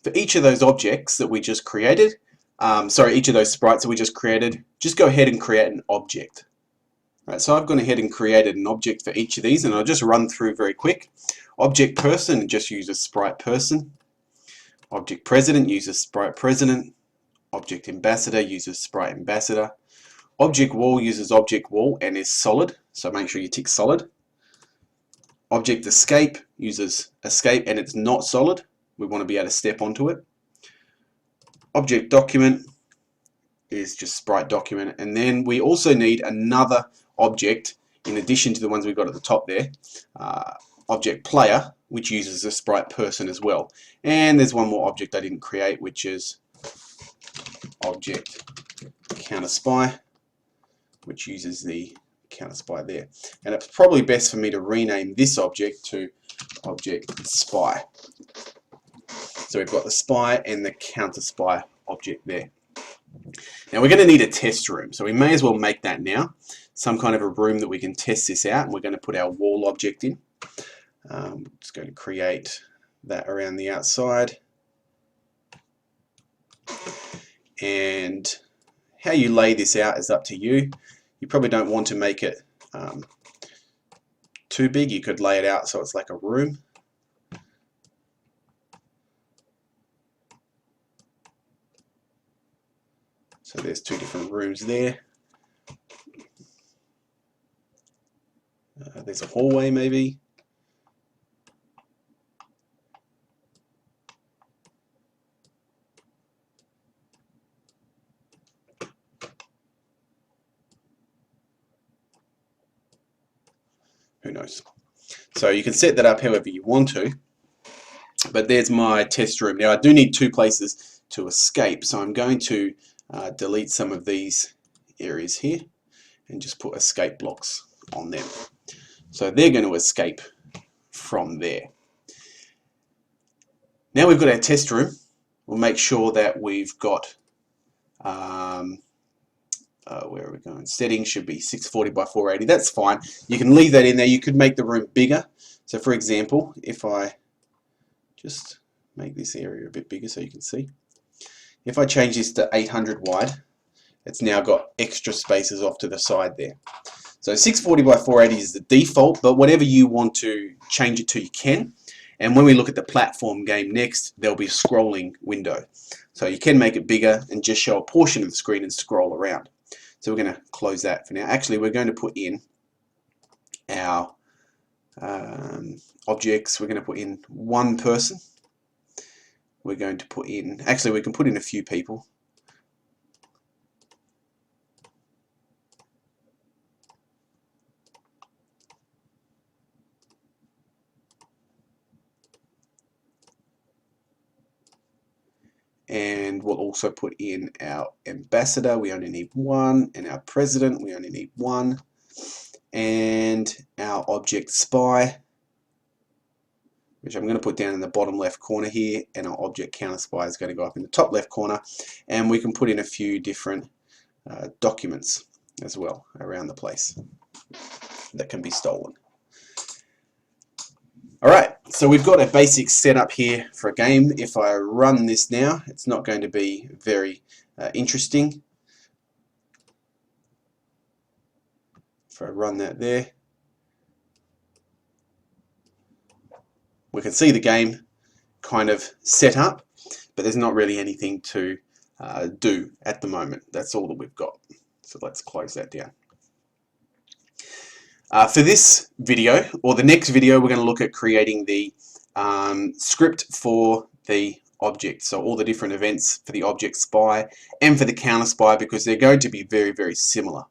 for each of those objects that we just created, each of those sprites that we just created, just go ahead and create an object. Right, so I've gone ahead and created an object for each of these, and I'll just run through very quick. Object person just uses sprite person. Object president uses sprite president. Object ambassador uses sprite ambassador. Object wall uses object wall and is solid, so make sure you tick solid. Object escape uses escape and it's not solid. We want to be able to step onto it. Object document is just sprite document, and then we also need another object in addition to the ones we've got at the top there. Object player, which uses a sprite person as well. And there's one more object I didn't create, which is object counter spy, which uses the counter spy there. And it's probably best for me to rename this object to object spy. So we've got the spy and the counter spy object there. Now we're going to need a test room, so we may as well make that now. Some kind of a room that we can test this out, and we're going to put our wall object in. Just going to create that around the outside. And how you lay this out is up to you. You probably don't want to make it too big. You could lay it out so it's like a room. So there's two different rooms there. There's a hallway maybe. Who knows? So you can set that up however you want to, but there's my test room. Now I do need two places to escape, so I'm going to delete some of these areas here and just put escape blocks on them. So they're going to escape from there. Now we've got our test room. We'll make sure that we've got where are we going? Settings should be 640 by 480. That's fine. You can leave that in there. You could make the room bigger. So for example, if I just make this area a bit bigger so you can see. If I change this to 800 wide, it's now got extra spaces off to the side there. So 640 by 480 is the default, but whatever you want to change it to, you can. And when we look at the platform game next, there'll be a scrolling window. So you can make it bigger and just show a portion of the screen and scroll around. So we're going to close that for now. Actually, we're going to put in our objects. We're going to put in one person. We're going to put in, actually we can put in a few people. And we'll also put in our ambassador, we only need one, and our president, we only need one, and our object spy, which I'm going to put down in the bottom left corner here, and our object counter spy is going to go up in the top left corner, and we can put in a few different documents as well around the place that can be stolen. Alright, so we've got a basic setup here for a game. If I run this now, it's not going to be very interesting. If I run that there, we can see the game kind of set up, but there's not really anything to do at the moment. That's all that we've got. So let's close that down. For this video, or the next video, we're going to look at creating the script for the object. So all the different events for the object spy and for the counter spy, because they're going to be very, very similar.